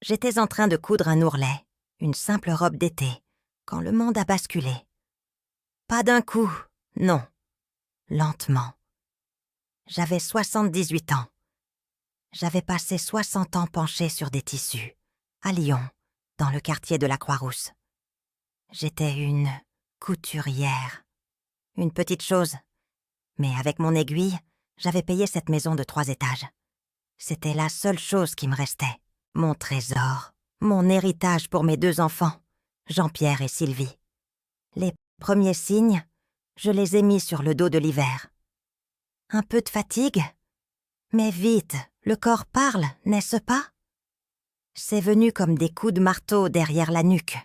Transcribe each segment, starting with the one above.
J'étais en train de coudre un ourlet, une simple robe d'été, quand le monde a basculé. Pas d'un coup, non. Lentement. J'avais 78 ans. J'avais passé 60 ans penchée sur des tissus, à Lyon, dans le quartier de la Croix-Rousse. J'étais une couturière. Une petite chose. Mais avec mon aiguille, j'avais payé cette maison de 3 étages. C'était la seule chose qui me restait. Mon trésor, mon héritage pour mes 2 enfants, Jean-Pierre et Sylvie. Les premiers signes, je les ai mis sur le dos de l'hiver. Un peu de fatigue? Mais vite, le corps parle, n'est-ce pas? C'est venu comme des coups de marteau derrière la nuque,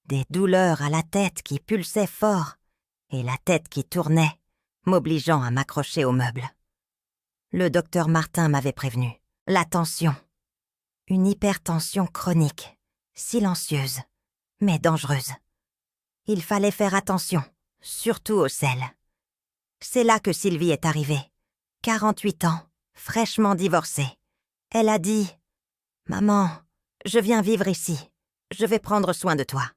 des douleurs à la tête qui pulsaient fort, et la tête qui tournait, m'obligeant à m'accrocher au meuble. Le docteur Martin m'avait prévenu. La tension. Une hypertension chronique, silencieuse, mais dangereuse. Il fallait faire attention, surtout au sel. C'est là que Sylvie est arrivée. 48 ans, fraîchement divorcée. Elle a dit « Maman, je viens vivre ici. Je vais prendre soin de toi. »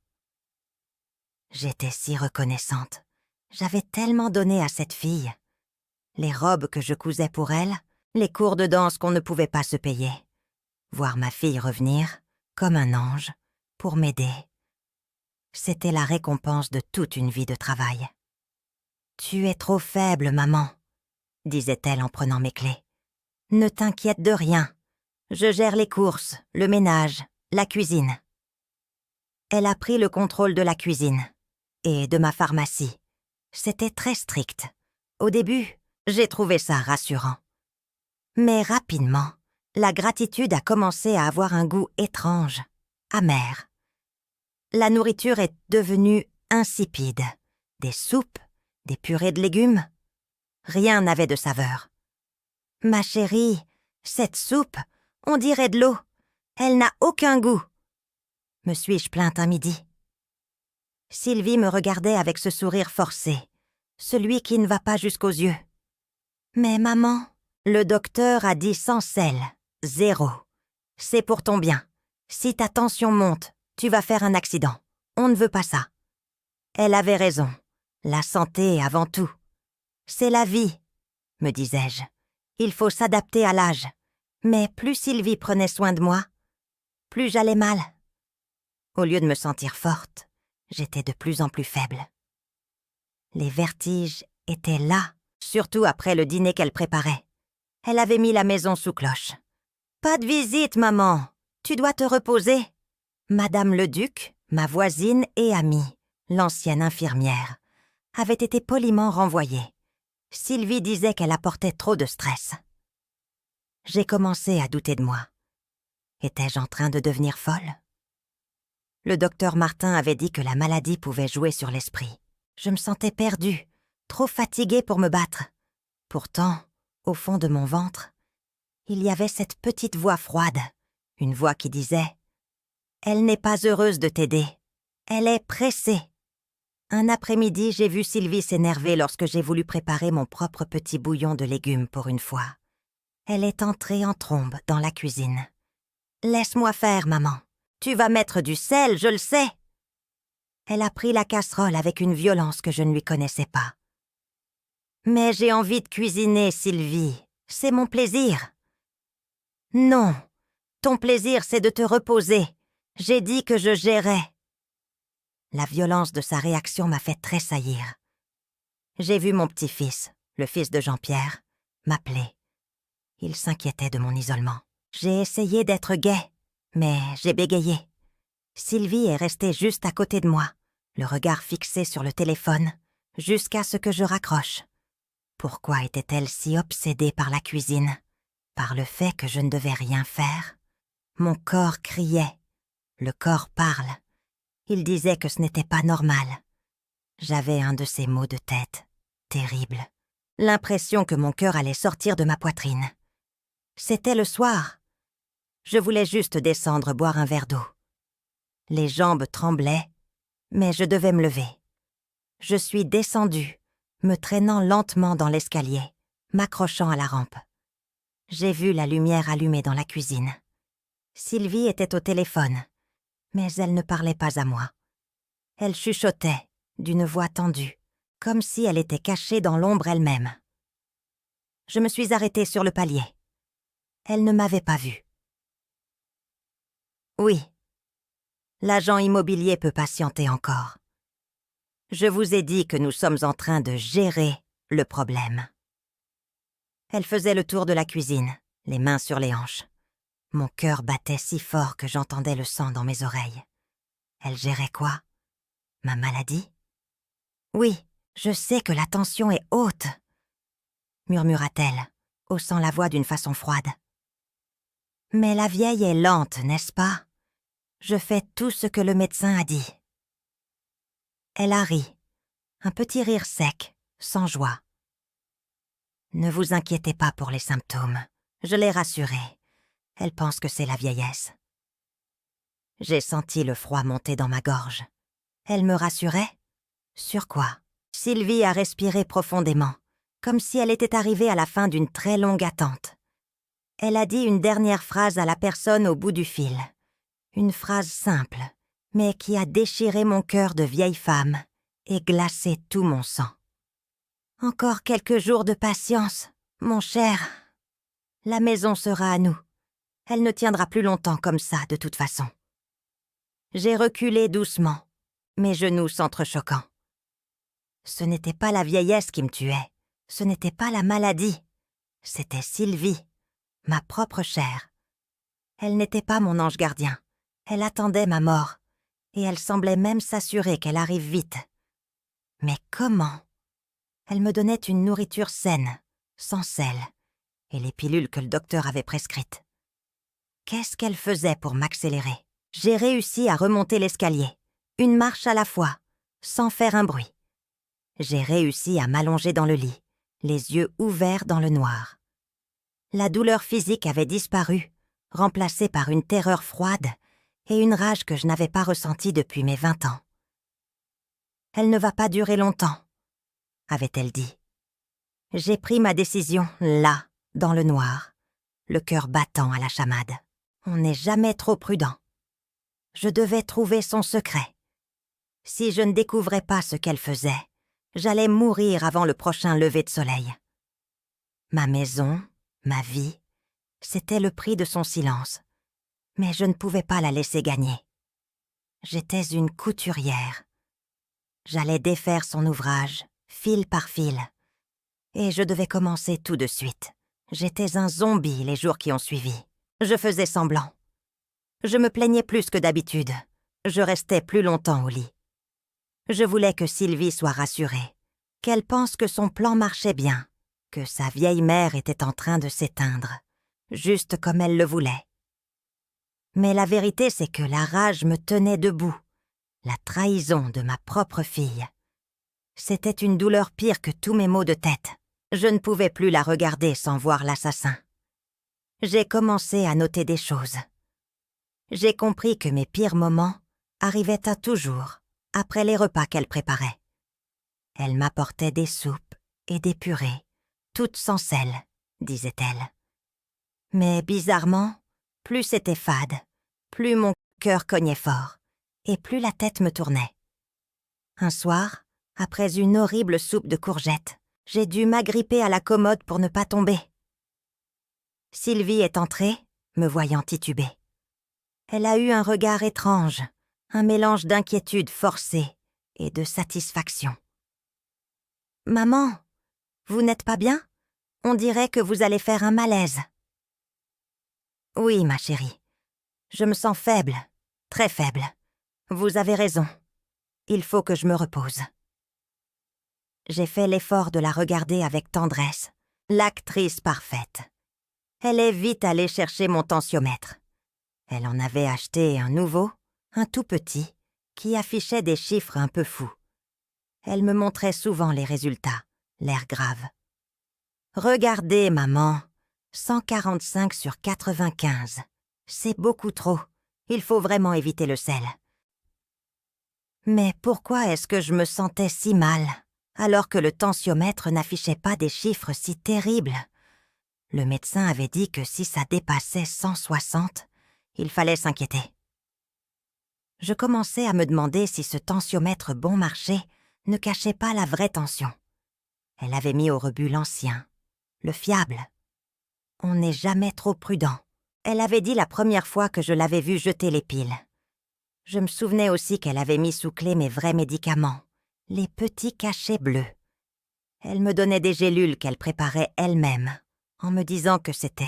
J'étais si reconnaissante. J'avais tellement donné à cette fille. Les robes que je cousais pour elle, les cours de danse qu'on ne pouvait pas se payer. Voir ma fille revenir, comme un ange, pour m'aider. C'était la récompense de toute une vie de travail. « Tu es trop faible, maman, » disait-elle en prenant mes clés. « Ne t'inquiète de rien. Je gère les courses, le ménage, la cuisine. » Elle a pris le contrôle de la cuisine et de ma pharmacie. C'était très strict. Au début, j'ai trouvé ça rassurant. Mais rapidement, la gratitude a commencé à avoir un goût étrange, amer. La nourriture est devenue insipide. Des soupes, des purées de légumes. Rien n'avait de saveur. « Ma chérie, cette soupe, on dirait de l'eau. Elle n'a aucun goût. » me suis-je plainte un midi. Sylvie me regardait avec ce sourire forcé, celui qui ne va pas jusqu'aux yeux. « Mais maman, le docteur a dit sans sel, 0. C'est pour ton bien. Si ta tension monte, tu vas faire un accident. On ne veut pas ça. » Elle avait raison. La santé avant tout. C'est la vie, me disais-je. Il faut s'adapter à l'âge. Mais plus Sylvie prenait soin de moi, plus j'allais mal. Au lieu de me sentir forte, j'étais de plus en plus faible. Les vertiges étaient là, surtout après le dîner qu'elle préparait. Elle avait mis la maison sous cloche. « Pas de visite, maman. Tu dois te reposer. » Madame Leduc, ma voisine et amie, l'ancienne infirmière, avait été poliment renvoyée. Sylvie disait qu'elle apportait trop de stress. J'ai commencé à douter de moi. Étais-je en train de devenir folle? Le docteur Martin avait dit que la maladie pouvait jouer sur l'esprit. Je me sentais perdue, trop fatiguée pour me battre. Pourtant, au fond de mon ventre, il y avait cette petite voix froide, une voix qui disait « Elle n'est pas heureuse de t'aider. Elle est pressée. » Un après-midi, j'ai vu Sylvie s'énerver lorsque j'ai voulu préparer mon propre petit bouillon de légumes pour une fois. Elle est entrée en trombe dans la cuisine. « Laisse-moi faire, maman. Tu vas mettre du sel, je le sais. » Elle a pris la casserole avec une violence que je ne lui connaissais pas. « Mais j'ai envie de cuisiner, Sylvie. C'est mon plaisir. » « Non, ton plaisir, c'est de te reposer. J'ai dit que je gérais. » La violence de sa réaction m'a fait tressaillir. J'ai vu mon petit-fils, le fils de Jean-Pierre, m'appeler. Il s'inquiétait de mon isolement. J'ai essayé d'être gaie, mais j'ai bégayé. Sylvie est restée juste à côté de moi, le regard fixé sur le téléphone, jusqu'à ce que je raccroche. Pourquoi était-elle si obsédée par la cuisine? Par le fait que je ne devais rien faire? Mon corps criait. Le corps parle. Il disait que ce n'était pas normal. J'avais un de ces maux de tête, terrible. L'impression que mon cœur allait sortir de ma poitrine. C'était le soir. Je voulais juste descendre boire un verre d'eau. Les jambes tremblaient, mais je devais me lever. Je suis descendue, me traînant lentement dans l'escalier, m'accrochant à la rampe. J'ai vu la lumière allumée dans la cuisine. Sylvie était au téléphone, mais elle ne parlait pas à moi. Elle chuchotait, d'une voix tendue, comme si elle était cachée dans l'ombre elle-même. Je me suis arrêtée sur le palier. Elle ne m'avait pas vue. Oui, l'agent immobilier peut patienter encore. Je vous ai dit que nous sommes en train de gérer le problème. Elle faisait le tour de la cuisine, les mains sur les hanches. Mon cœur battait si fort que j'entendais le sang dans mes oreilles. Elle gérait quoi? Ma maladie? Oui, je sais que la tension est haute, murmura-t-elle, haussant la voix d'une façon froide. Mais la vieille est lente, n'est-ce pas? Je fais tout ce que le médecin a dit. Elle a ri, un petit rire sec, sans joie. Ne vous inquiétez pas pour les symptômes, je l'ai rassurée. Elle pense que c'est la vieillesse. J'ai senti le froid monter dans ma gorge. Elle me rassurait? Sur quoi? Sylvie a respiré profondément, comme si elle était arrivée à la fin d'une très longue attente. Elle a dit une dernière phrase à la personne au bout du fil. Une phrase simple, mais qui a déchiré mon cœur de vieille femme et glacé tout mon sang. Encore quelques jours de patience, mon cher. La maison sera à nous. Elle ne tiendra plus longtemps comme ça, de toute façon. J'ai reculé doucement, mes genoux s'entrechoquant. Ce n'était pas la vieillesse qui me tuait, ce n'était pas la maladie, c'était Sylvie, ma propre chair. Elle n'était pas mon ange gardien, elle attendait ma mort, et elle semblait même s'assurer qu'elle arrive vite. Mais comment? Elle me donnait une nourriture saine, sans sel, et les pilules que le docteur avait prescrites. Qu'est-ce qu'elle faisait pour m'accélérer? J'ai réussi à remonter l'escalier, une marche à la fois, sans faire un bruit. J'ai réussi à m'allonger dans le lit, les yeux ouverts dans le noir. La douleur physique avait disparu, remplacée par une terreur froide et une rage que je n'avais pas ressentie depuis mes 20 ans. « Elle ne va pas durer longtemps », avait-elle dit. J'ai pris ma décision, là, dans le noir, le cœur battant à la chamade. On n'est jamais trop prudent. Je devais trouver son secret. Si je ne découvrais pas ce qu'elle faisait, j'allais mourir avant le prochain lever de soleil. Ma maison, ma vie, c'était le prix de son silence. Mais je ne pouvais pas la laisser gagner. J'étais une couturière. J'allais défaire son ouvrage, fil par fil. Et je devais commencer tout de suite. J'étais un zombie les jours qui ont suivi. Je faisais semblant. Je me plaignais plus que d'habitude. Je restais plus longtemps au lit. Je voulais que Sylvie soit rassurée, qu'elle pense que son plan marchait bien, que sa vieille mère était en train de s'éteindre, juste comme elle le voulait. Mais la vérité, c'est que la rage me tenait debout, la trahison de ma propre fille. C'était une douleur pire que tous mes maux de tête. Je ne pouvais plus la regarder sans voir l'assassin. J'ai commencé à noter des choses. J'ai compris que mes pires moments arrivaient à toujours, après les repas qu'elle préparait. Elle m'apportait des soupes et des purées, toutes sans sel, disait-elle. Mais bizarrement, plus c'était fade, plus mon cœur cognait fort, et plus la tête me tournait. Un soir, après une horrible soupe de courgettes, j'ai dû m'agripper à la commode pour ne pas tomber. Sylvie est entrée, me voyant tituber. Elle a eu un regard étrange, un mélange d'inquiétude forcée et de satisfaction. « Maman, vous n'êtes pas bien? On dirait que vous allez faire un malaise. »« Oui, ma chérie. Je me sens faible, très faible. Vous avez raison. Il faut que je me repose. » J'ai fait l'effort de la regarder avec tendresse, l'actrice parfaite. Elle est vite allée chercher mon tensiomètre. Elle en avait acheté un nouveau, un tout petit, qui affichait des chiffres un peu fous. Elle me montrait souvent les résultats, l'air grave. « Regardez, maman, 145 sur 95. C'est beaucoup trop. Il faut vraiment éviter le sel. » Mais pourquoi est-ce que je me sentais si mal, alors que le tensiomètre n'affichait pas des chiffres si terribles? Le médecin avait dit que si ça dépassait 160, Il fallait s'inquiéter. Je commençais à me demander si ce tensiomètre bon marché ne cachait pas la vraie tension. Elle avait mis au rebut l'ancien, le fiable. On n'est jamais trop prudent. Elle avait dit la première fois que je l'avais vue jeter les piles. Je me souvenais aussi qu'elle avait mis sous clé mes vrais médicaments, les petits cachets bleus. Elle me donnait des gélules qu'elle préparait elle-même, en me disant que c'était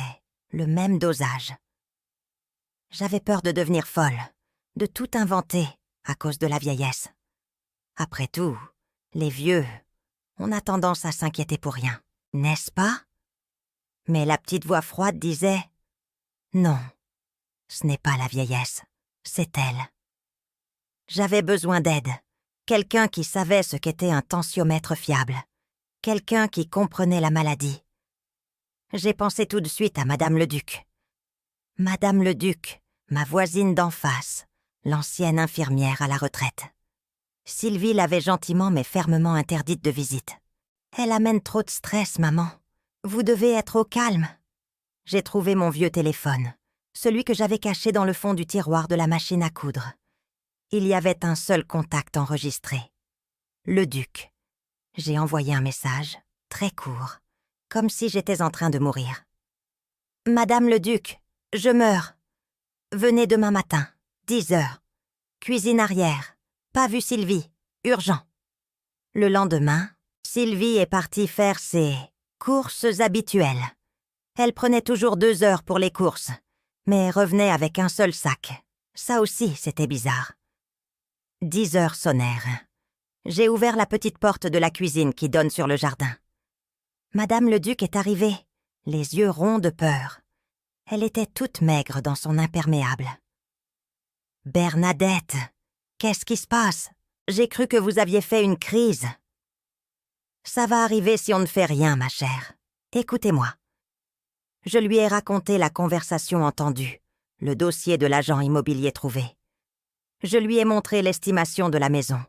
le même dosage. J'avais peur de devenir folle, de tout inventer à cause de la vieillesse. Après tout, les vieux, on a tendance à s'inquiéter pour rien, n'est-ce pas? Mais la petite voix froide disait « Non, ce n'est pas la vieillesse, c'est elle. » J'avais besoin d'aide, quelqu'un qui savait ce qu'était un tensiomètre fiable, quelqu'un qui comprenait la maladie. J'ai pensé tout de suite à Madame Leduc. Madame Leduc, ma voisine d'en face, l'ancienne infirmière à la retraite. Sylvie l'avait gentiment mais fermement interdite de visite. « Elle amène trop de stress, maman. Vous devez être au calme. » J'ai trouvé mon vieux téléphone, celui que j'avais caché dans le fond du tiroir de la machine à coudre. Il y avait un seul contact enregistré. Leduc. J'ai envoyé un message, très court, comme si j'étais en train de mourir. « Madame Leduc, je meurs. Venez demain matin, 10 heures. Cuisine arrière. Pas vu Sylvie. Urgent. » Le lendemain, Sylvie est partie faire ses courses habituelles. Elle prenait toujours 2 heures pour les courses, mais revenait avec un seul sac. Ça aussi, c'était bizarre. 10 heures sonnèrent. J'ai ouvert la petite porte de la cuisine qui donne sur le jardin. Madame Leduc est arrivée, les yeux ronds de peur. Elle était toute maigre dans son imperméable. « Bernadette, qu'est-ce qui se passe? J'ai cru que vous aviez fait une crise. »« Ça va arriver si on ne fait rien, ma chère. Écoutez-moi. » Je lui ai raconté la conversation entendue, le dossier de l'agent immobilier trouvé. Je lui ai montré l'estimation de la maison,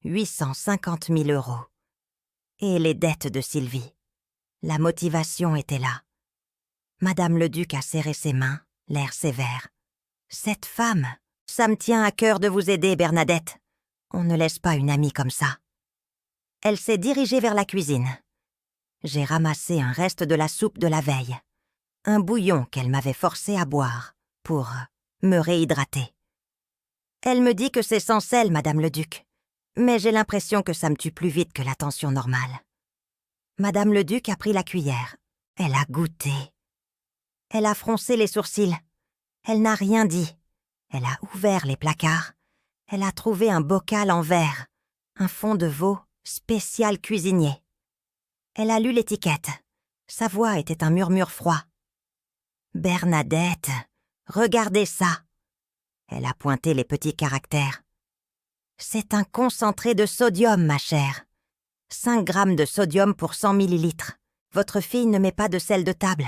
850 000 €. Et les dettes de Sylvie. La motivation était là. Madame Leduc a serré ses mains, l'air sévère. « Cette femme, ça me tient à cœur de vous aider, Bernadette. On ne laisse pas une amie comme ça. » Elle s'est dirigée vers la cuisine. J'ai ramassé un reste de la soupe de la veille, un bouillon qu'elle m'avait forcé à boire pour me réhydrater. Elle me dit que c'est sans sel, Madame Leduc, mais j'ai l'impression que ça me tue plus vite que la tension normale. Madame Leduc a pris la cuillère. Elle a goûté. Elle a froncé les sourcils. Elle n'a rien dit. Elle a ouvert les placards. Elle a trouvé un bocal en verre, un fond de veau spécial cuisinier. Elle a lu l'étiquette. Sa voix était un murmure froid. « Bernadette, regardez ça. » Elle a pointé les petits caractères. « C'est un concentré de sodium, ma chère. 5 grammes de sodium pour 100 millilitres. Votre fille ne met pas de sel de table.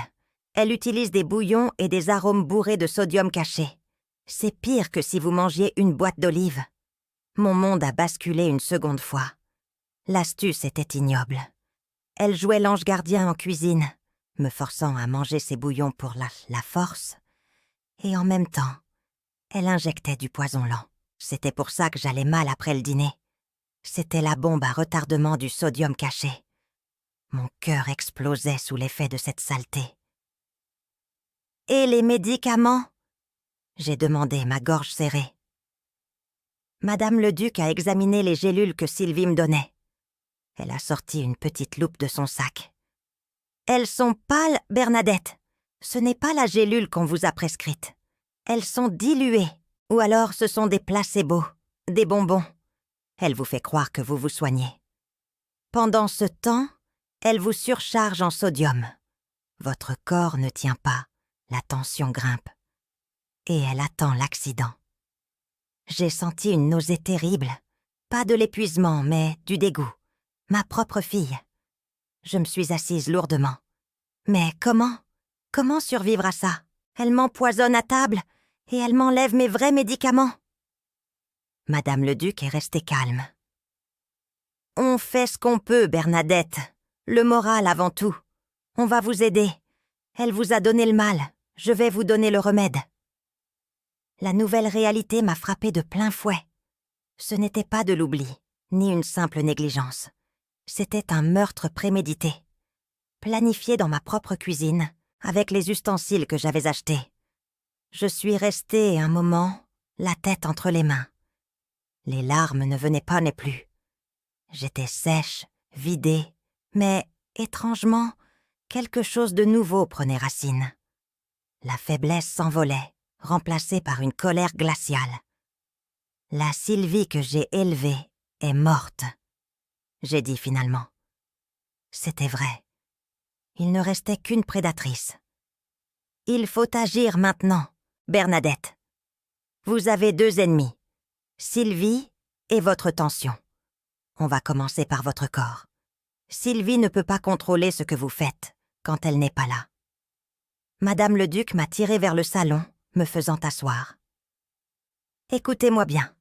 Elle utilise des bouillons et des arômes bourrés de sodium caché. C'est pire que si vous mangiez une boîte d'olives. » Mon monde a basculé une seconde fois. L'astuce était ignoble. Elle jouait l'ange gardien en cuisine, me forçant à manger ses bouillons pour la force. Et en même temps, elle injectait du poison lent. C'était pour ça que j'allais mal après le dîner. C'était la bombe à retardement du sodium caché. Mon cœur explosait sous l'effet de cette saleté. « Et les médicaments ?» j'ai demandé, ma gorge serrée. Madame Leduc a examiné les gélules que Sylvie me donnait. Elle a sorti une petite loupe de son sac. « Elles sont pâles, Bernadette. Ce n'est pas la gélule qu'on vous a prescrite. Elles sont diluées, ou alors ce sont des placebos, des bonbons. Elle vous fait croire que vous vous soignez. Pendant ce temps, elle vous surcharge en sodium. Votre corps ne tient pas, la tension grimpe. Et elle attend l'accident. » J'ai senti une nausée terrible. Pas de l'épuisement, mais du dégoût. Ma propre fille. Je me suis assise lourdement. Mais comment? Comment survivre à ça? Elle m'empoisonne à table et elle m'enlève mes vrais médicaments. Madame Leduc est restée calme. « On fait ce qu'on peut, Bernadette. Le moral avant tout. On va vous aider. Elle vous a donné le mal. Je vais vous donner le remède. » La nouvelle réalité m'a frappée de plein fouet. Ce n'était pas de l'oubli, ni une simple négligence. C'était un meurtre prémédité, planifié dans ma propre cuisine, avec les ustensiles que j'avais achetés. Je suis restée un moment, la tête entre les mains. Les larmes ne venaient pas non plus. J'étais sèche, vidée, mais, étrangement, quelque chose de nouveau prenait racine. La faiblesse s'envolait, remplacée par une colère glaciale. La Sylvie que j'ai élevée est morte, j'ai dit finalement. C'était vrai. Il ne restait qu'une prédatrice. Il faut agir maintenant, Bernadette. Vous avez 2 ennemis, Sylvie et votre tension. On va commencer par votre corps. Sylvie ne peut pas contrôler ce que vous faites quand elle n'est pas là. Madame le Duc m'a tirée vers le salon, me faisant asseoir. Écoutez-moi bien.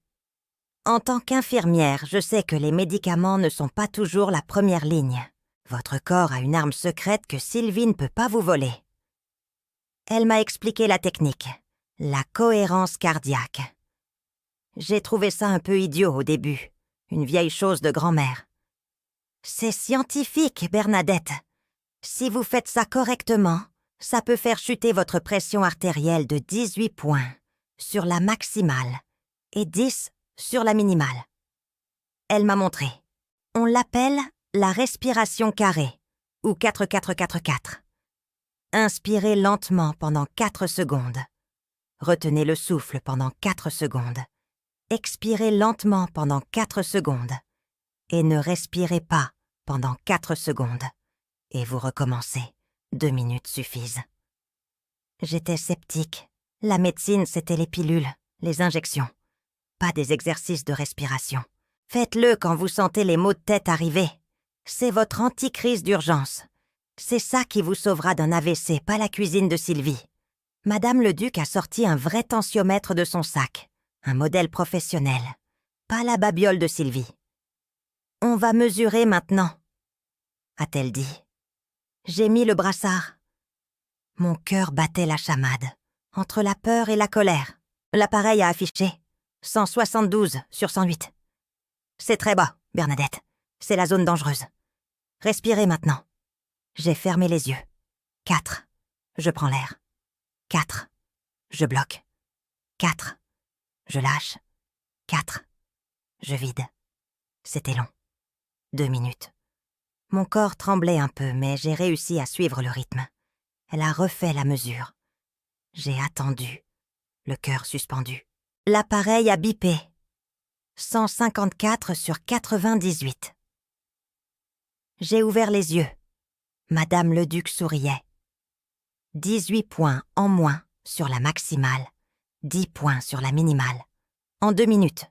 En tant qu'infirmière, je sais que les médicaments ne sont pas toujours la première ligne. Votre corps a une arme secrète que Sylvie ne peut pas vous voler. Elle m'a expliqué la technique, la cohérence cardiaque. J'ai trouvé ça un peu idiot au début, une vieille chose de grand-mère. C'est scientifique, Bernadette. Si vous faites ça correctement, ça peut faire chuter votre pression artérielle de 18 points sur la maximale et 10 sur la minimale. Elle m'a montré. On l'appelle la respiration carrée, ou 4-4-4-4. Inspirez lentement pendant 4 secondes. Retenez le souffle pendant 4 secondes. Expirez lentement pendant 4 secondes. Et ne respirez pas pendant 4 secondes. Et vous recommencez. 2 minutes suffisent. J'étais sceptique. La médecine, c'était les pilules, les injections. Pas des exercices de respiration. Faites-le quand vous sentez les maux de tête arriver. C'est votre anticrise d'urgence. C'est ça qui vous sauvera d'un AVC, pas la cuisine de Sylvie. Madame le Duc a sorti un vrai tensiomètre de son sac. Un modèle professionnel. Pas la babiole de Sylvie. « On va mesurer maintenant », a-t-elle dit. J'ai mis le brassard. Mon cœur battait la chamade, entre la peur et la colère. L'appareil a affiché 172 sur 108. C'est très bas, Bernadette. C'est la zone dangereuse. Respirez maintenant. J'ai fermé les yeux. 4. Je prends l'air. 4. Je bloque. 4. Je lâche. 4. Je vide. C'était long. 2 minutes. Mon corps tremblait un peu, mais j'ai réussi à suivre le rythme. Elle a refait la mesure. J'ai attendu, le cœur suspendu. L'appareil a bipé. 154 sur 98. J'ai ouvert les yeux. Madame le Duc souriait. 18 points en moins sur la maximale, 10 points sur la minimale. En 2 minutes.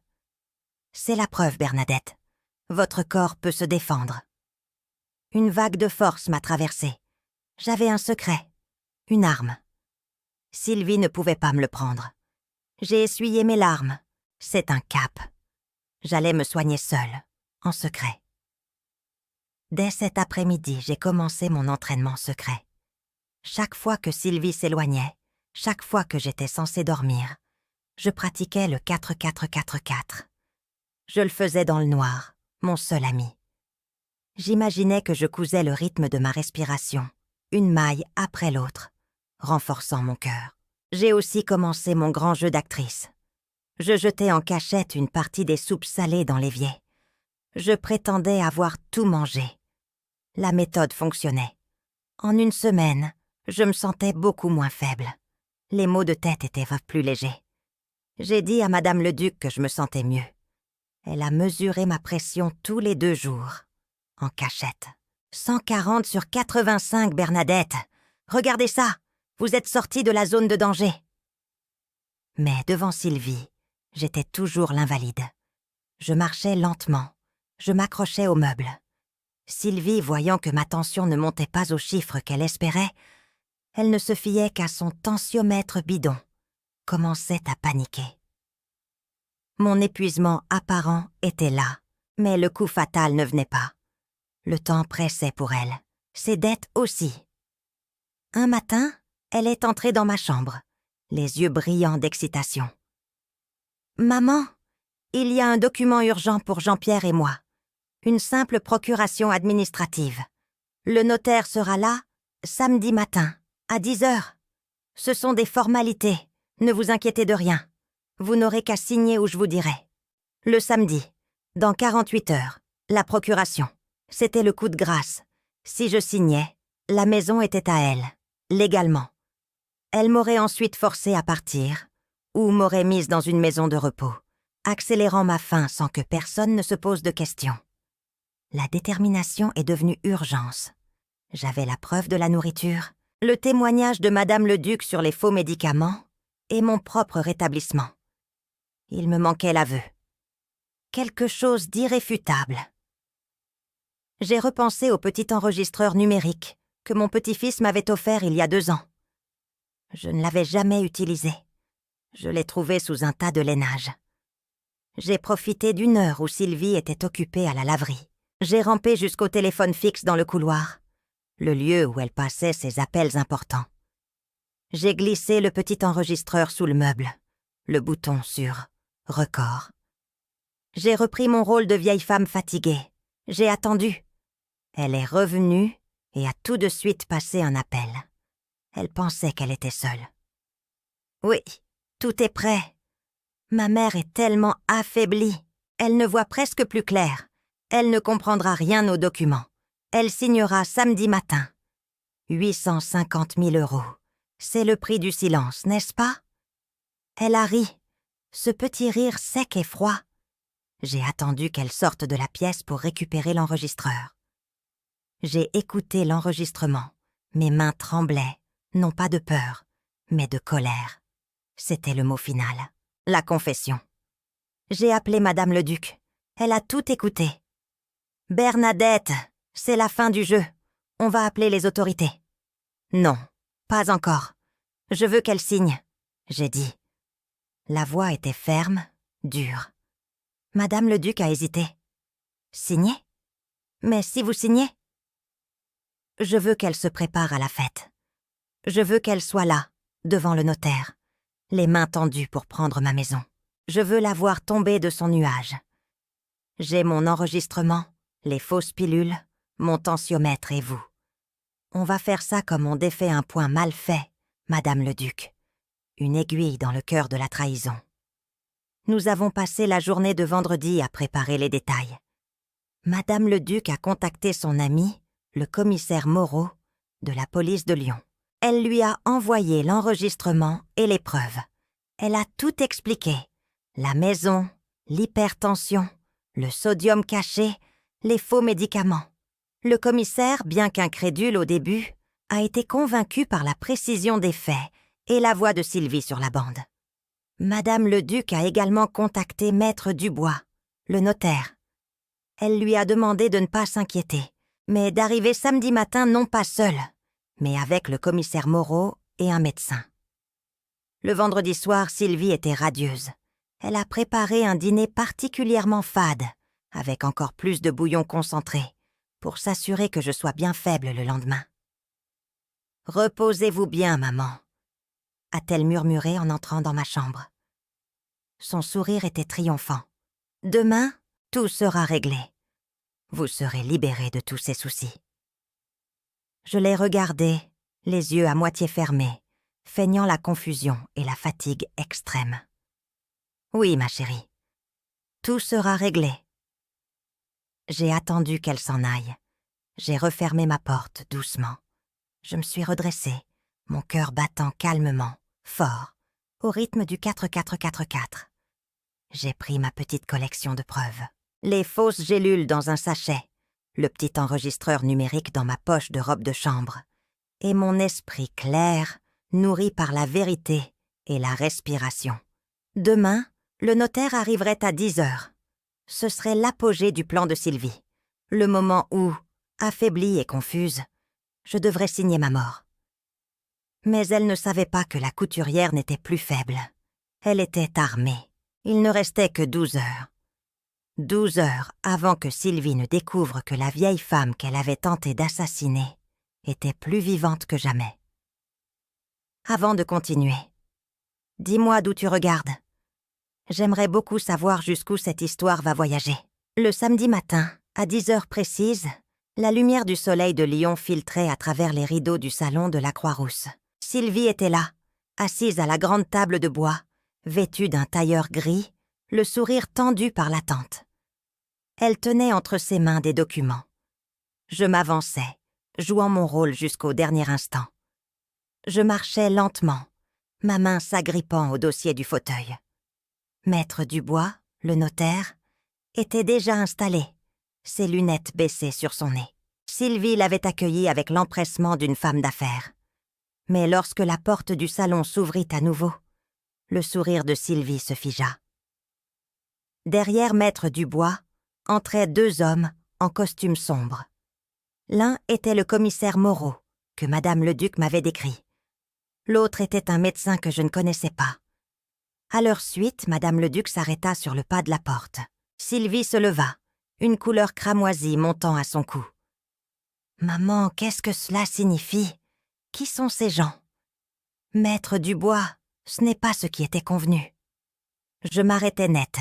C'est la preuve, Bernadette. Votre corps peut se défendre. Une vague de force m'a traversée. J'avais un secret, une arme. Sylvie ne pouvait pas me le prendre. J'ai essuyé mes larmes. C'est un cap. J'allais me soigner seule, en secret. Dès cet après-midi, j'ai commencé mon entraînement secret. Chaque fois que Sylvie s'éloignait, chaque fois que j'étais censée dormir, je pratiquais le 4-4-4-4. Je le faisais dans le noir, mon seul ami. J'imaginais que je cousais le rythme de ma respiration, une maille après l'autre, renforçant mon cœur. J'ai aussi commencé mon grand jeu d'actrice. Je jetais en cachette une partie des soupes salées dans l'évier. Je prétendais avoir tout mangé. La méthode fonctionnait. En 1 semaine, je me sentais beaucoup moins faible. Les maux de tête étaient plus légers. J'ai dit à Madame le Duc que je me sentais mieux. Elle a mesuré ma pression tous les 2 jours. En cachette. 140 sur 85, Bernadette. Regardez ça. Vous êtes sortie de la zone de danger. Mais devant Sylvie, j'étais toujours l'invalide. Je marchais lentement. Je m'accrochais aux meubles. Sylvie, voyant que ma tension ne montait pas aux chiffres qu'elle espérait, elle ne se fiait qu'à son tensiomètre bidon, commençait à paniquer. Mon épuisement apparent était là, mais le coup fatal ne venait pas. Le temps pressait pour elle, ses dettes aussi. Un matin, elle est entrée dans ma chambre, les yeux brillants d'excitation. Maman, il y a un document urgent pour Jean-Pierre et moi. Une simple procuration administrative. Le notaire sera là samedi matin, à 10h. Ce sont des formalités, ne vous inquiétez de rien. Vous n'aurez qu'à signer où je vous dirai. Le samedi, dans 48 heures, la procuration. C'était le coup de grâce. Si je signais, la maison était à elle, légalement. Elle m'aurait ensuite forcée à partir, ou m'aurait mise dans une maison de repos, accélérant ma fin sans que personne ne se pose de questions. La détermination est devenue urgence. J'avais la preuve de la nourriture, le témoignage de Madame le Duc sur les faux médicaments et mon propre rétablissement. Il me manquait l'aveu. Quelque chose d'irréfutable. J'ai repensé au petit enregistreur numérique que mon petit-fils m'avait offert il y a 2 ans. Je ne l'avais jamais utilisé. Je l'ai trouvé sous un tas de lainage. J'ai profité d'une heure où Sylvie était occupée à la laverie. J'ai rampé jusqu'au téléphone fixe dans le couloir, le lieu où elle passait ses appels importants. J'ai glissé le petit enregistreur sous le meuble, le bouton sur « Record ». J'ai repris mon rôle de vieille femme fatiguée. J'ai attendu. Elle est revenue et a tout de suite passé un appel. Elle pensait qu'elle était seule. Oui, tout est prêt. Ma mère est tellement affaiblie. Elle ne voit presque plus clair. Elle ne comprendra rien aux documents. Elle signera samedi matin. 850 000 €. C'est le prix du silence, n'est-ce pas? Elle a ri. Ce petit rire sec et froid. J'ai attendu qu'elle sorte de la pièce pour récupérer l'enregistreur. J'ai écouté l'enregistrement. Mes mains tremblaient, non pas de peur, mais de colère. C'était le mot final, la confession. J'ai appelé Madame le Duc. Elle a tout écouté. « Bernadette, c'est la fin du jeu. On va appeler les autorités. » « Non, pas encore. Je veux qu'elle signe, » j'ai dit. La voix était ferme, dure. Madame le Duc a hésité. « Signer? Mais si vous signez? » Je veux qu'elle se prépare à la fête. Je veux qu'elle soit là, devant le notaire, les mains tendues pour prendre ma maison. Je veux la voir tomber de son nuage. J'ai mon enregistrement, les fausses pilules, mon tensiomètre et vous. On va faire ça comme on défait un point mal fait, Madame le Duc. Une aiguille dans le cœur de la trahison. Nous avons passé la journée de vendredi à préparer les détails. Madame le Duc a contacté son ami, le commissaire Moreau, de la police de Lyon. Elle lui a envoyé l'enregistrement et les preuves. Elle a tout expliqué. La maison, l'hypertension, le sodium caché, les faux médicaments. Le commissaire, bien qu'incrédule au début, a été convaincu par la précision des faits et la voix de Sylvie sur la bande. Madame le Duc a également contacté Maître Dubois, le notaire. Elle lui a demandé de ne pas s'inquiéter, mais d'arriver samedi matin non pas seule, mais avec le commissaire Moreau et un médecin. Le vendredi soir, Sylvie était radieuse. Elle a préparé un dîner particulièrement fade, avec encore plus de bouillon concentré, pour s'assurer que je sois bien faible le lendemain. « Reposez-vous bien, maman », a-t-elle murmuré en entrant dans ma chambre. Son sourire était triomphant. « Demain, tout sera réglé. Vous serez libérée de tous ces soucis. » Je l'ai regardée, les yeux à moitié fermés, feignant la confusion et la fatigue extrême. « Oui, ma chérie. Tout sera réglé. » J'ai attendu qu'elle s'en aille. J'ai refermé ma porte doucement. Je me suis redressée, mon cœur battant calmement, fort, au rythme du 4-4-4-4. J'ai pris ma petite collection de preuves. Les fausses gélules dans un sachet, le petit enregistreur numérique dans ma poche de robe de chambre, et mon esprit clair, nourri par la vérité et la respiration. Demain, le notaire arriverait à 10h. Ce serait l'apogée du plan de Sylvie, le moment où, affaiblie et confuse, je devrais signer ma mort. Mais elle ne savait pas que la couturière n'était plus faible. Elle était armée. Il ne restait que 12 heures. 12 heures avant que Sylvie ne découvre que la vieille femme qu'elle avait tenté d'assassiner était plus vivante que jamais. Avant de continuer, dis-moi d'où tu regardes. J'aimerais beaucoup savoir jusqu'où cette histoire va voyager. Le samedi matin, à 10 heures précises, la lumière du soleil de Lyon filtrait à travers les rideaux du salon de la Croix-Rousse. Sylvie était là, assise à la grande table de bois, vêtue d'un tailleur gris, le sourire tendu par l'attente. Elle tenait entre ses mains des documents. Je m'avançais, jouant mon rôle jusqu'au dernier instant. Je marchais lentement, ma main s'agrippant au dossier du fauteuil. Maître Dubois, le notaire, était déjà installé, ses lunettes baissées sur son nez. Sylvie l'avait accueilli avec l'empressement d'une femme d'affaires. Mais lorsque la porte du salon s'ouvrit à nouveau, le sourire de Sylvie se figea. Derrière Maître Dubois entraient 2 hommes en costume sombre. L'un était le commissaire Moreau, que Madame Leduc m'avait décrit. L'autre était un médecin que je ne connaissais pas. À leur suite, Madame Leduc s'arrêta sur le pas de la porte. Sylvie se leva, une couleur cramoisie montant à son cou. « Maman, qu'est-ce que cela signifie? Qui sont ces gens? Maître Dubois, ce n'est pas ce qui était convenu. » Je m'arrêtai net.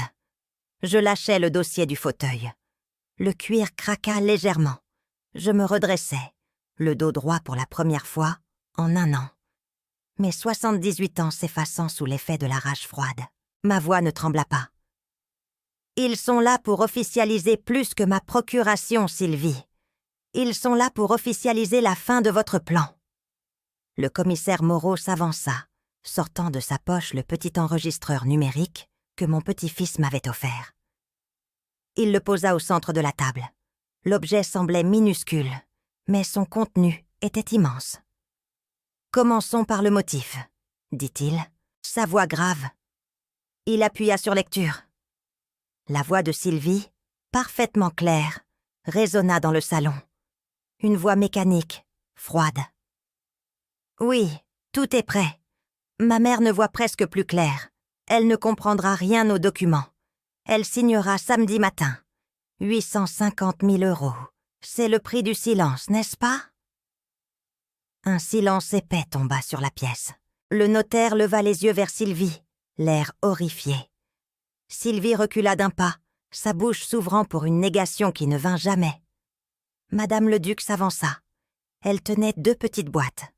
Je lâchai le dossier du fauteuil. Le cuir craqua légèrement. Je me redressai, le dos droit pour la première fois en 1 an. Mes 78 ans s'effaçant sous l'effet de la rage froide. Ma voix ne trembla pas. « Ils sont là pour officialiser plus que ma procuration, Sylvie. Ils sont là pour officialiser la fin de votre plan. » Le commissaire Moreau s'avança, sortant de sa poche le petit enregistreur numérique que mon petit-fils m'avait offert. Il le posa au centre de la table. L'objet semblait minuscule, mais son contenu était immense. « Commençons par le motif, » dit-il, sa voix grave. Il appuya sur lecture. La voix de Sylvie, parfaitement claire, résonna dans le salon. Une voix mécanique, froide. « Oui, tout est prêt. Ma mère ne voit presque plus clair. Elle ne comprendra rien aux documents. Elle signera samedi matin. 850 000 €. C'est le prix du silence, n'est-ce pas? » Un silence épais tomba sur la pièce. Le notaire leva les yeux vers Sylvie, l'air horrifié. Sylvie recula d'1 pas, sa bouche s'ouvrant pour une négation qui ne vint jamais. Madame Leduc s'avança. Elle tenait 2 petites boîtes.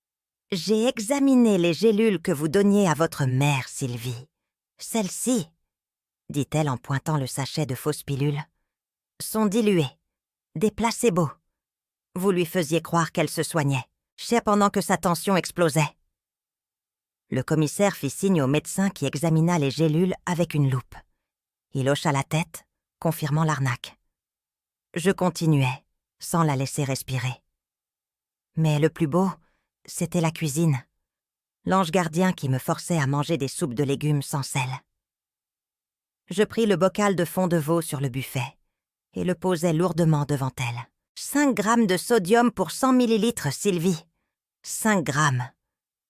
« J'ai examiné les gélules que vous donniez à votre mère, Sylvie. Celles-ci, » dit-elle en pointant le sachet de fausses pilules, « sont diluées, des placebos. Vous lui faisiez croire qu'elle se soignait, pendant que sa tension explosait. » Le commissaire fit signe au médecin qui examina les gélules avec une loupe. Il hocha la tête, confirmant l'arnaque. Je continuais, sans la laisser respirer. Mais le plus beau, c'était la cuisine. L'ange gardien qui me forçait à manger des soupes de légumes sans sel. Je pris le bocal de fond de veau sur le buffet et le posai lourdement devant elle. 5 grammes de sodium pour 100 millilitres, Sylvie. 5 grammes.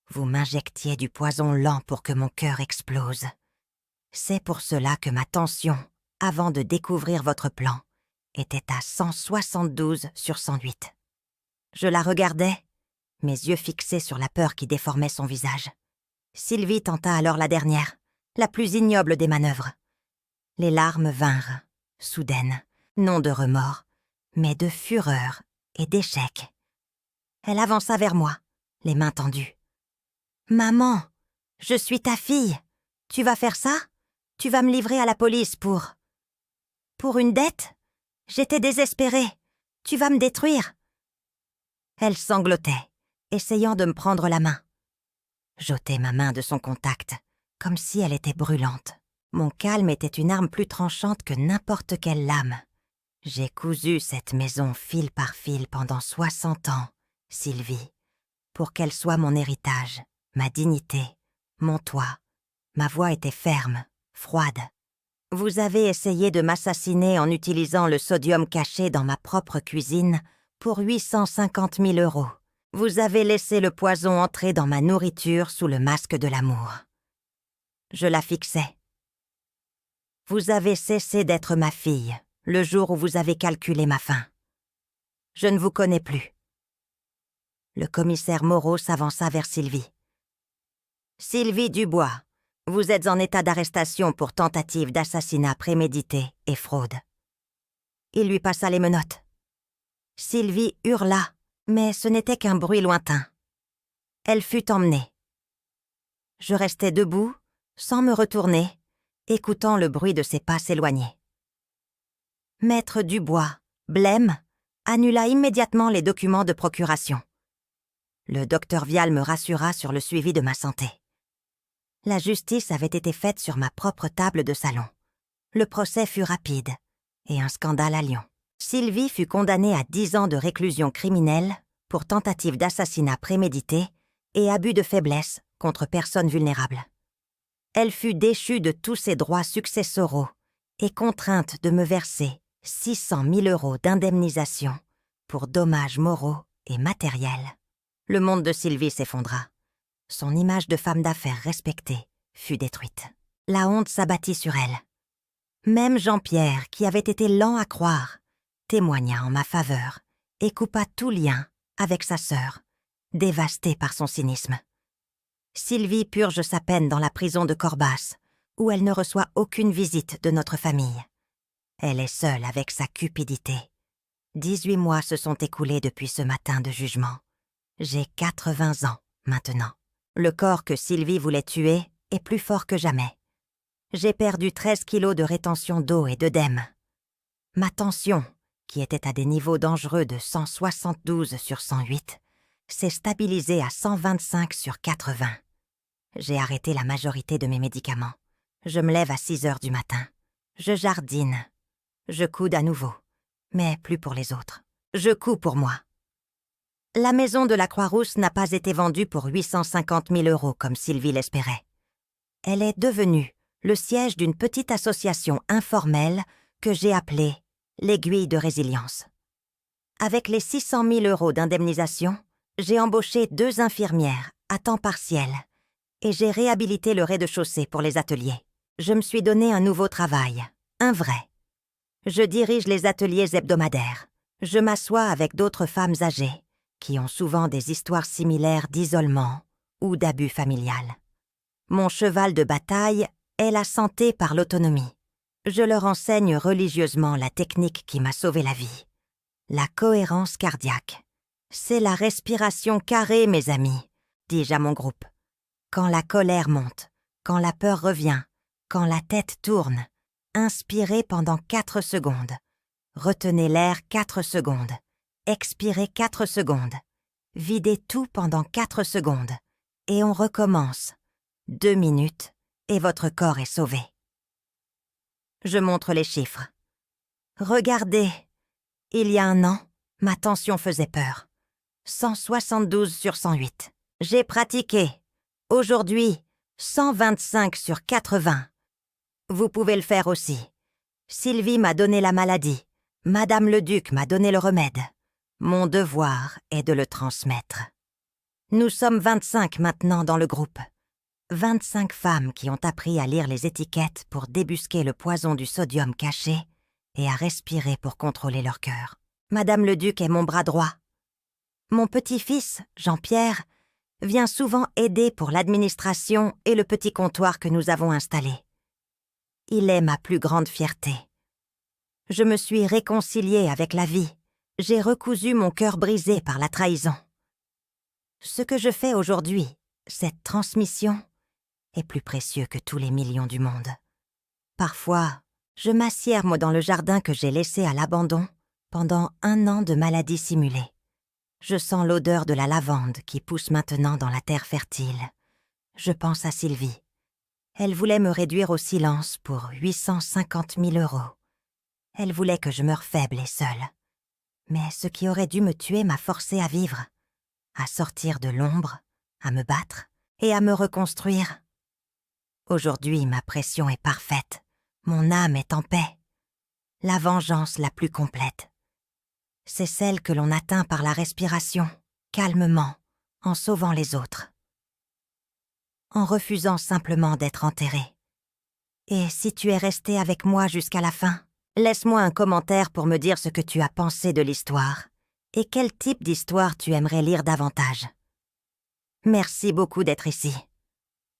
Vous m'injectiez du poison lent pour que mon cœur explose. C'est pour cela que ma tension, avant de découvrir votre plan, était à 172/108. Je la regardais, mes yeux fixés sur la peur qui déformait son visage. Sylvie tenta alors la dernière, la plus ignoble des manœuvres. Les larmes vinrent, soudaines, non de remords, mais de fureur et d'échec. Elle avança vers moi, les mains tendues. « Maman, je suis ta fille. Tu vas faire ça? Tu vas me livrer à la police pour... »« Pour une dette? J'étais désespérée. Tu vas me détruire. » Elle sanglotait, essayant de me prendre la main. J'ôtai ma main de son contact, comme si elle était brûlante. Mon calme était une arme plus tranchante que n'importe quelle lame. J'ai cousu cette maison fil par fil pendant 60 ans, Sylvie, pour qu'elle soit mon héritage, ma dignité, mon toit. Ma voix était ferme, froide. Vous avez essayé de m'assassiner en utilisant le sodium caché dans ma propre cuisine pour 850 000 €. Vous avez laissé le poison entrer dans ma nourriture sous le masque de l'amour. Je la fixais. Vous avez cessé d'être ma fille le jour où vous avez calculé ma fin. Je ne vous connais plus. Le commissaire Moreau s'avança vers Sylvie. « Sylvie Dubois, Vous êtes en état d'arrestation pour tentative d'assassinat prémédité et fraude. » Il lui passa les menottes. Sylvie hurla, mais ce n'était qu'un bruit lointain. Elle fut emmenée. Je restai debout, sans me retourner, écoutant le bruit de ses pas s'éloigner. Maître Dubois, blême, annula immédiatement les documents de procuration. Le docteur Vial me rassura sur le suivi de ma santé. La justice avait été faite sur ma propre table de salon. Le procès fut rapide, et un scandale à Lyon. Sylvie fut condamnée à 10 ans de réclusion criminelle pour tentative d'assassinat prémédité et abus de faiblesse contre personnes vulnérables. Elle fut déchue de tous ses droits successoraux et contrainte de me verser 600 000 € d'indemnisation pour dommages moraux et matériels. Le monde de Sylvie s'effondra. Son image de femme d'affaires respectée fut détruite. La honte s'abattit sur elle. Même Jean-Pierre, qui avait été lent à croire, témoigna en ma faveur et coupa tout lien avec sa sœur, dévastée par son cynisme. Sylvie purge sa peine dans la prison de Corbas, où elle ne reçoit aucune visite de notre famille. Elle est seule avec sa cupidité. 18 mois se sont écoulés depuis ce matin de jugement. J'ai 80 ans maintenant. Le corps que Sylvie voulait tuer est plus fort que jamais. J'ai perdu 13 kilos de rétention d'eau et d'œdème. Ma tension, qui était à des niveaux dangereux de 172/108, s'est stabilisée à 125/80. J'ai arrêté la majorité de mes médicaments. Je me lève à 6 heures du matin. Je jardine. Je coude à nouveau, mais plus pour les autres. Je couds pour moi. La maison de la Croix-Rousse n'a pas été vendue pour 850 000 € comme Sylvie l'espérait. Elle est devenue le siège d'une petite association informelle que j'ai appelée l'Aiguille de Résilience. Avec les 600 000 € d'indemnisation, j'ai embauché 2 infirmières à temps partiel et j'ai réhabilité le rez-de-chaussée pour les ateliers. Je me suis donné un nouveau travail, un vrai. Je dirige les ateliers hebdomadaires. Je m'assois avec d'autres femmes âgées qui ont souvent des histoires similaires d'isolement ou d'abus familial. Mon cheval de bataille est la santé par l'autonomie. Je leur enseigne religieusement la technique qui m'a sauvé la vie. La cohérence cardiaque. C'est la respiration carrée, mes amis, dis-je à mon groupe. Quand la colère monte, quand la peur revient, quand la tête tourne, inspirez pendant 4 secondes. Retenez l'air 4 secondes. Expirez 4 secondes. Videz tout pendant 4 secondes. Et on recommence. 2 minutes et votre corps est sauvé. Je montre les chiffres. Regardez, il y a un an, ma tension faisait peur. 172/108. J'ai pratiqué. Aujourd'hui, 125/80. Vous pouvez le faire aussi. Sylvie m'a donné la maladie. Madame le Duc m'a donné le remède. Mon devoir est de le transmettre. Nous sommes 25 maintenant dans le groupe. 25 femmes qui ont appris à lire les étiquettes pour débusquer le poison du sodium caché et à respirer pour contrôler leur cœur. Madame le Duc est mon bras droit. Mon petit-fils, Jean-Pierre, vient souvent aider pour l'administration et le petit comptoir que nous avons installé. Il est ma plus grande fierté. Je me suis réconciliée avec la vie. J'ai recousu mon cœur brisé par la trahison. Ce que je fais aujourd'hui, cette transmission, est plus précieux que tous les millions du monde. Parfois, je m'assièrme dans le jardin que j'ai laissé à l'abandon pendant 1 an de maladie simulée. Je sens l'odeur de la lavande qui pousse maintenant dans la terre fertile. Je pense à Sylvie. Elle voulait me réduire au silence pour 850 000 €. Elle voulait que je meure faible et seule. Mais ce qui aurait dû me tuer m'a forcée à vivre, à sortir de l'ombre, à me battre et à me reconstruire. Aujourd'hui, ma pression est parfaite. Mon âme est en paix. La vengeance la plus complète. C'est celle que l'on atteint par la respiration, calmement, en sauvant les autres. En refusant simplement d'être enterré. Et si tu es resté avec moi jusqu'à la fin, laisse-moi un commentaire pour me dire ce que tu as pensé de l'histoire et quel type d'histoire tu aimerais lire davantage. Merci beaucoup d'être ici.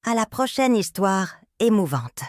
À la prochaine histoire émouvante.